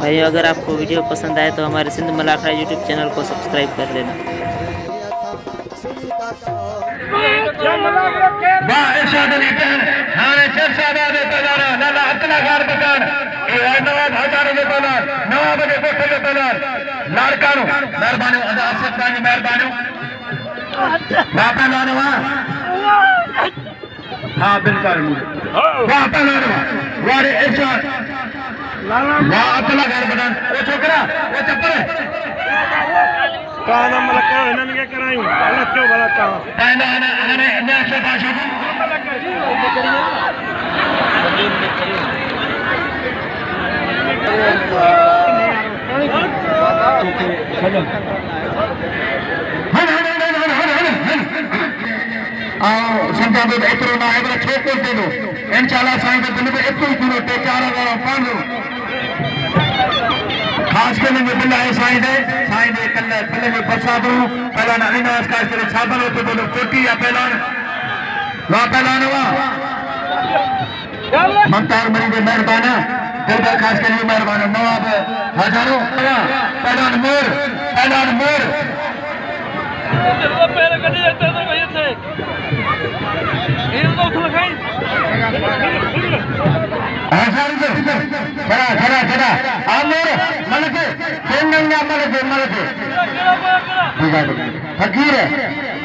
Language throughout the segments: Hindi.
भाई अगर आपको वीडियो पसंद आए तो हमारे सिंध मलाखड़ा यूट्यूब चैनल को सब्सक्राइब कर लेना। हाँ बिल्कुल वो छोकरा वो चप्पल काना मलका इन्हनि खे करायूं अलॻि कयो भला तव्हां समझा तो एतिरो न आहे पर छो कोन थींदो इंशाअल्लाह साईं त दिलि में एतिरो ई थींदो 3-4 5 खास करे में बिल है साईं दे कल बिल में बरसात पहला अलीनास खास करे छाबल होते बोलो कोटी या पहला हुआ ममतार मरी के मेहरबान दिलबर खास करे मेहरबान नवाब हजारों पहला मोर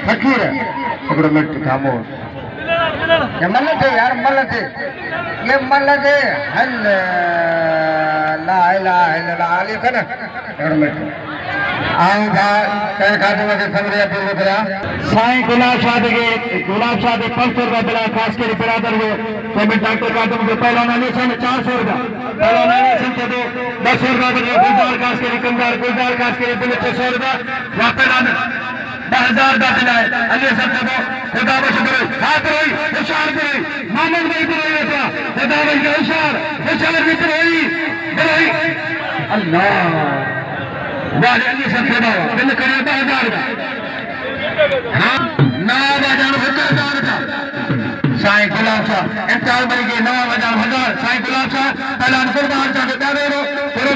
फकीर खामोश यार ये हल ला इलाहा इल्लल्लाह आली कना साईं गुलाब शाह के 500 रुपया बिला खास कर बिरादर जो पेमेंट डॉक्टर काटम के पहला नाले से 400 रुपया पहला नाले से तो 200 रुपया गुलजार खास कर बिल 600 रुपया वहां पहला 10,000 का बिल है अली सब तो खुदा का शुक्र हाथ रोई इशार करो मोहम्मद भाई को रोई था खुदा भाई का इशार भी रोई अल्लाह वाले अली सब खुदा बिल करे 10,000 का हां ना बाजार 10,000 का साईं गुलाब शाह इंतजार मरी के 9,000 साईं गुलाब शाह पहला कुर्बान चाहे दावेरो पुरो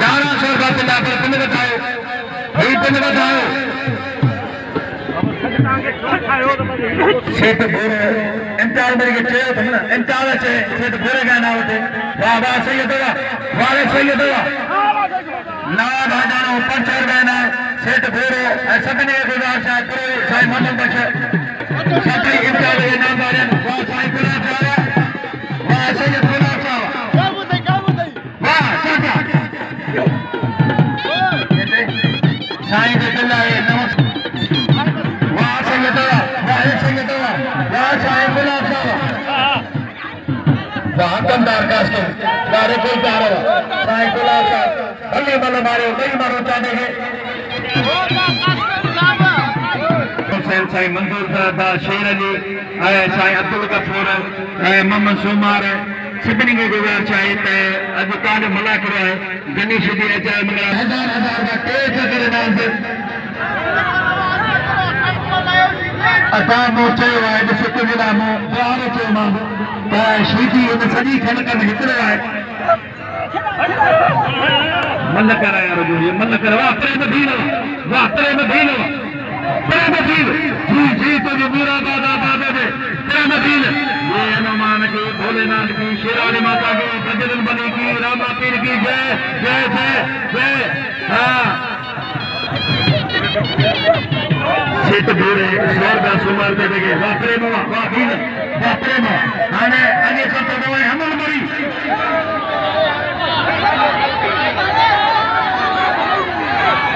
1100 का बिल पर बिल बताओ सेठ बोरे इंतजार मेरे के चेहरे तुम ना इंतजार से सेठ बोरे का नाम होते वाह सही है ना भाजानो 500 रुपए ना सेठ बोरे सबने गुजार शायद करो साईं मोहम्मद बख्श सभी इंतजार के नाम बारे वाह साईं गुलाब शाह वाह सैयद गुलाब शाह वाह चाचा साईं के दिल है वाह सैयद वाह साईं गुलाब शाह वाह कंदार काश के दारे कोई दार साईं गुलाब शाह अल्लाह वाला मारो नहीं मारो चाहते हैं हुसैन साईं मंजूर साहब शेर अली साईं अब्दुल गफूर मोहम्मद सुमार सभिनी खे गुज़ार चाहे त अॼु कान मना करो है गणेश जी अचाए मना 1000 का टेक करे नाज़ असां मो चयो आहे ॾिसो तुंहिंजे लाइ मूं प्यार चयो मां त श्रीजी हुन सॼी ख़लक़ में हिकिड़ो आहे मल कर यार मल कर वाह प्रेम दीन जी तुझे मुरादाबाद आबाद है प्रेम दीन ये हनुमान की भोलेनाथ की शेरावाली माता की बजरंग बली की रामा पीर की जय जय जय जय हाँ सेठ बोरे स्वर्ग सुमार पे देखे वाह प्रेम आने आगे सब तो हमल मरी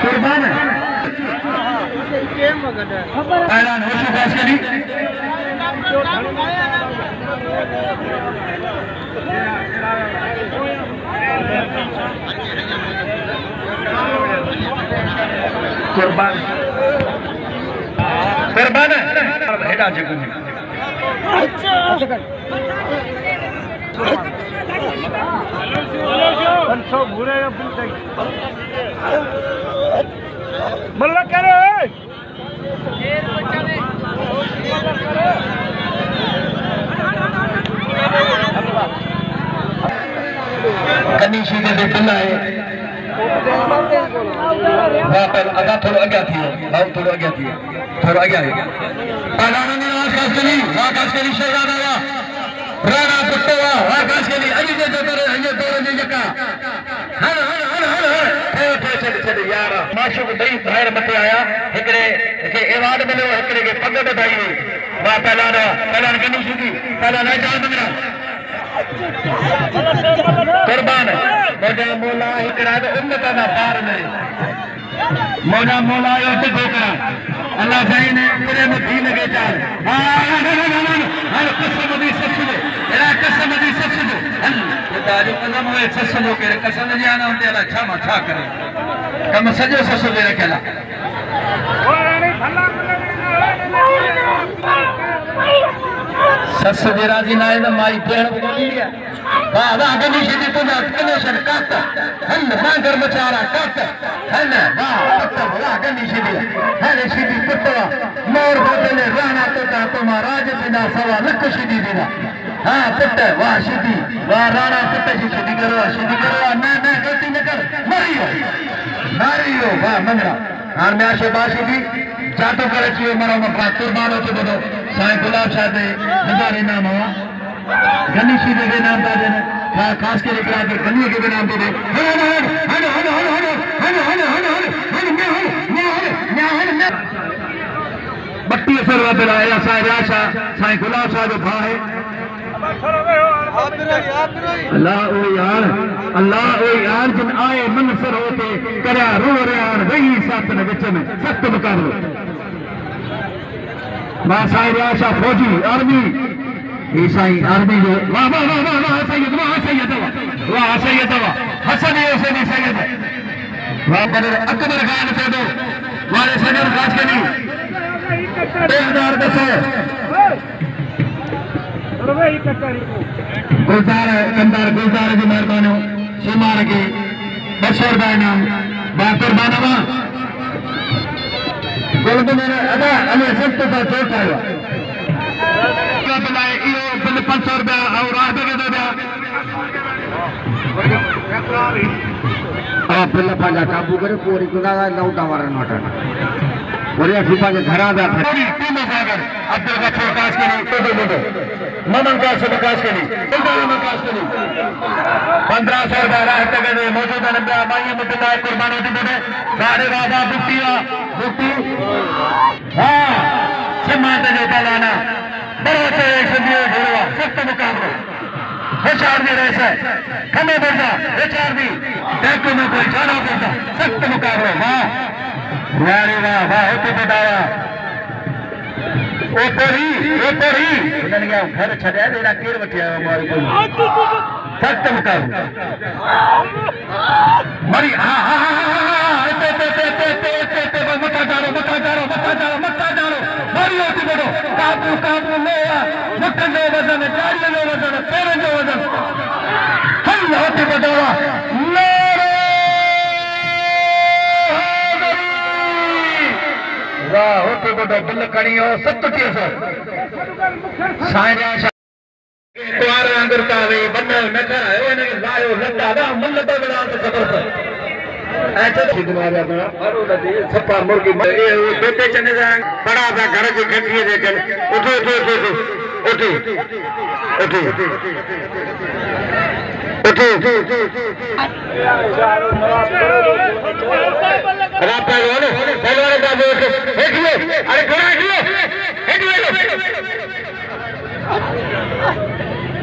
कुर्बान है ऐलान होशो खास करी कुर्बान है हेडा जे कुछ अच्छा भूरे मल्ला करे गनी शीदे दे बिल है वाह पर अगा थोड़ा आगे थी भाव थोड़ा आगे थी थोड़ा आगे है पहलाना ने आकाश के लिए शहजादा हुआ राणा पुट्टवा आकाश के लिए अजी जे करे ये दौर जे जका हर हर हर हर हर छड़ छड़ यार माशूक दई बाहर मथे आया एकरे के एवार्ड मिलो एकरे के पग बधाई हुई वाह पहलान गनी शीदी पहलान जान मेरा कुर्बान मोजा मोला एकरा तो उम्मत ना पार मेरे मोजा मोला यो ते ठोकरा अल्लाह सही ने पूरे में दी लगे चाल हां कसम दी ससुदे एरा कसम दी ससुदे दादी कसम होए ससुदो के कसम जाना होते अल्लाह क्षमा छा करे कम सजो ससुदे रखेला सस जे राजी ना है तो माई भेण बोली दिया वाह वाह गनी शीदी तुझा कनेशन काट हन मांगर मचारा काट हन वाह वाह गनी शीदी हन शीदी पुटवा मोर बदले राणा तोता तुमा राज बिना सवा लख शीदी देना हां पुट वाह शीदी वाह राणा पुट शीदी करो ना गलती न कर मारियो वाह मंगरा हां मैं आशेबाशी दी जातो करे छियो मरो मका कुर्बानो छे बदो साईं गुलाब शाह दे हजारे नाम हुआ गनी शीदे के नाम दे खास के लिखा के गनी के नाम दे हन 3200 रुपया आया साईं राशा साईं गुलाब शाह जो भा है अल्लाह ओ यार जिन आए मनसर होते करया रो रयान वही साथ ने विच में सख्त मुकाबलो मां साईं राशा फौजी आर्मी ये साईं आर्मी जो वाह वाह वाह वाह वाह सैयद हसन हुसैन सैयद वाह अकबर खान से दो वाले सदर खास के लिए 1010 गुलजार कंदार गुलजार की मेहरबानी सीमार के 200 रुपया इनाम बाकर बानवा गोल्ड मेरे अदा अली सख्त का चोट आया बनाए यो बिल 500 रुपया और राह के दे दिया आप बिल पाजा काबू करे पूरी गुना नौटा वारन मटन बोलिए फीफा के घर आ गया पूरी टीम सागर अब्दुल गफूर काश के लिए दो ममन का से विकास के लिए 1500 रुपया राह तक दे मौजूदा नंबर माई मुद्दा कुर्बान होती बोले सारे बाबा बुट्टी हां समाते जो पलाना बड़े से सदियों ढोलवा सख्त मुकाबला होशियार भी रहे कमे बोलता विचार भी देखो में कोई जाना बोलता सख्त मुकाबला वाह वारे वाह वाह होते बताया ओतरी उन्होंने क्या घर छड़िया तेरा केर बटिया हमारे को सख्त मुकाबला मरी हां मत जानो मरी होती बोलो काबू ले मुट्ठन जो वजन गाड़ी जो वजन पैर जो वजन हम होती बतावा वाह होते बोलो बिल कणियो 3700 साईं द्वार अंगरता वे बन न करायो ने लायो लड्डा दा मुल्ल तो बड़ा तो जबरदस्त ऐसे दिमाग अपना और नदी छप्पा मुर्गी ये बेटे चने जा बड़ा सा घर की खटिए देख उठो रापा वाले पहलवान का वोट देखिए अरे घोड़ा हिलो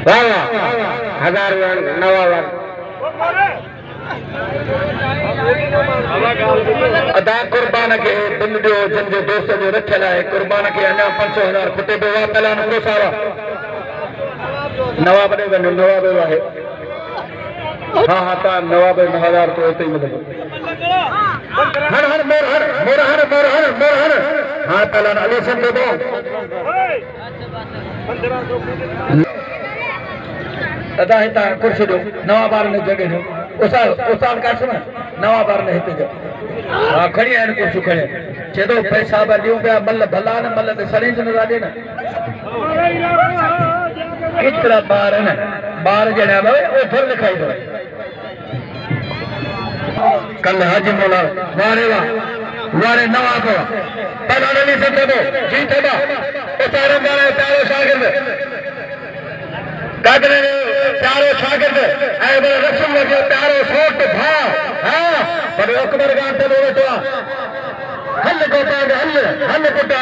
वाह 1000 नवाब अदा कुर्बान के बिल जो जिन जो दोस्त जो रखियल है कुर्बान के अञा 500,000 खुटे पे वाह पहला नो सारा नवाब ने नवाब है हाँ ता नवाब 9,000 तो होते ही मतलब हर मोर हाँ पहला अलेसन दे दो अदा हिता कुर्सी दो नवाबार ने जगह दो उसाल का सुना नवाबार ने हिते जो हाँ खड़ी है कुर्सी खड़े चेदो पैसा बलियो पे मल भला न मल ते सरेंज न दे ना कितना बार है ना बार जड़ा भाई ओ फिर लिखाई दो कल हाजी मौला वारे वारे नवा को पहला नहीं सकते वो जीते बा उतारे मारे प्यारो शागिर्द कागरे प्यारो शागिर्द ऐ बड़े रसूल लगे प्यारो सोट भा हां बड़े अकबर गान ते बोले तो हल को हल पुटा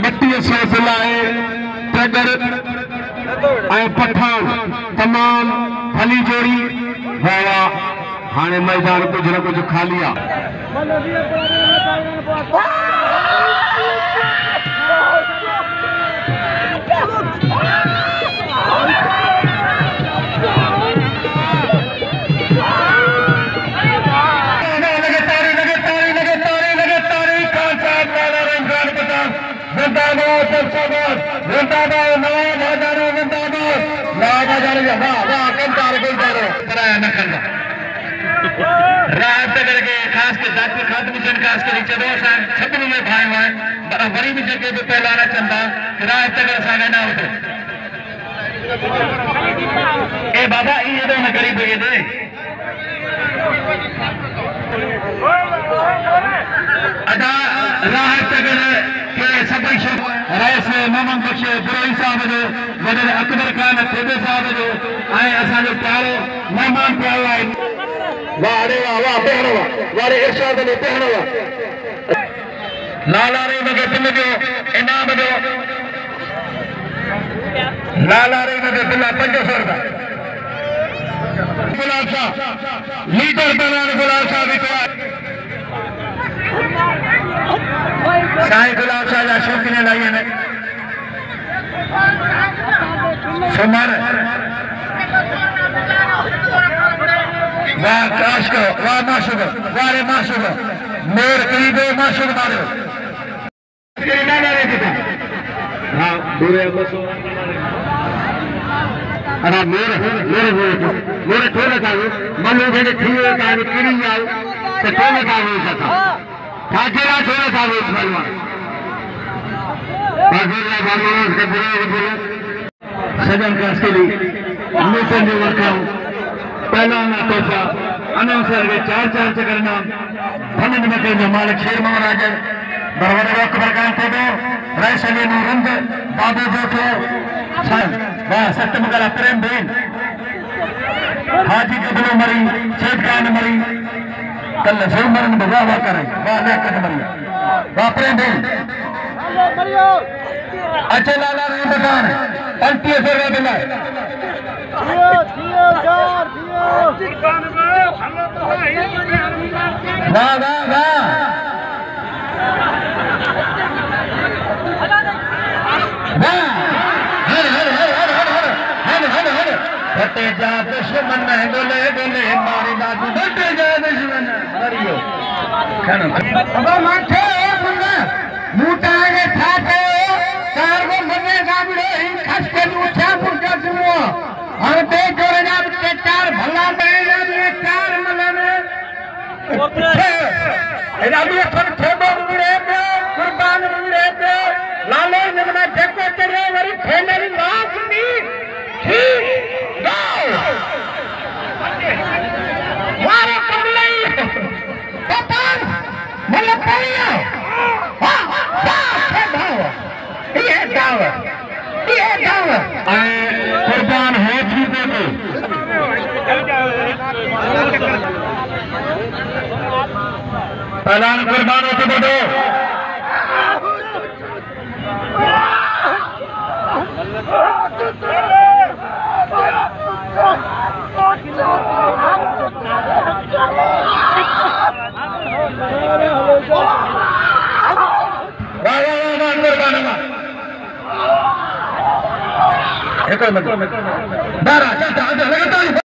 मत्ती सिलसिलाए टगर ऐं पठान तमाम भली जोड़ी वाया हाणे मैदान कुछ न कुछ खाली आ खास के डॉक्टर खादम हुसैन खास के नीचे सभिनी में भाई हुआ वरी भी जगह पे पहला ना चंदा राह तगर सागा ना होते ए बाबा ये तो ना गरीब ये दे अदा राह तगर के सभी शब रईस मोहम्मद बख्श बुरोई साहब जो वडे अकबर खान थेबे साहब जो आए असा जो प्यारो मेहमान प्यारो आए वारे वाह पहनवा वारे इरशाद ने पहनवा लाला रे मगे दिल जो इनाम जो लाला रे मगे दिल 500 रुपया गुलाब शाह लीडर बनाने गुलाब शाह बिकवा साईं गुलाब शाह जा शौकीन लाइए ने सुमर वाह काश को वाह माशुक वारे माशुक मोर करीबे माशुक मारो ना ना रे बेटा हां पूरे बस अरे मोर थोड़ा था मनो भेड़े थिए का किरी जाओ तो थोड़ा था हो सका ठाकेरा थोड़ा था वो भगवान बागेला भगवान के बोले सजन का के लिए नूतन जो वर्का पहला ना तोहफा अनाउंसर के 4 चकरना भनन मके में मालिक शेर महाराज बरवरे अकबर खान थे दो रईसली नु रंग बाबू जो थे सन वाह सत्यमगला प्रेम बेन हाजी कबलो मरी शेख खान मरी कल सो मरन वाह करे वाह लेकर मरी वाह प्रेम बेन अच्छे लाला रे बगान 3500 रुपया बिल वाह वाह वाह हर हर हर हर हर हर हर हर हर फटे जा दुश्मन गोले गोले मारे दादू फटे जा दुश्मन मरियो खाना अब माथे मुन्ना मूटा के ठाके चार को मरने गाबड़े इन खस के उठा पुरजा सुनो और बे जोरे जा के चार भला बनेगा ये चार मलाने एदा भी थोड़ थोड़ो मुड़े पे कुर्बान मुड़े पे लाले निगना जको करे वरी फेमेरी नाक नी ठीक गाओ वारे कमले पतान मला पाया वाह वाह ये गाओ कुर्बान हो चुके थे पहलान कुर्बान होते बढ़ो कुर्बान बारह लगातार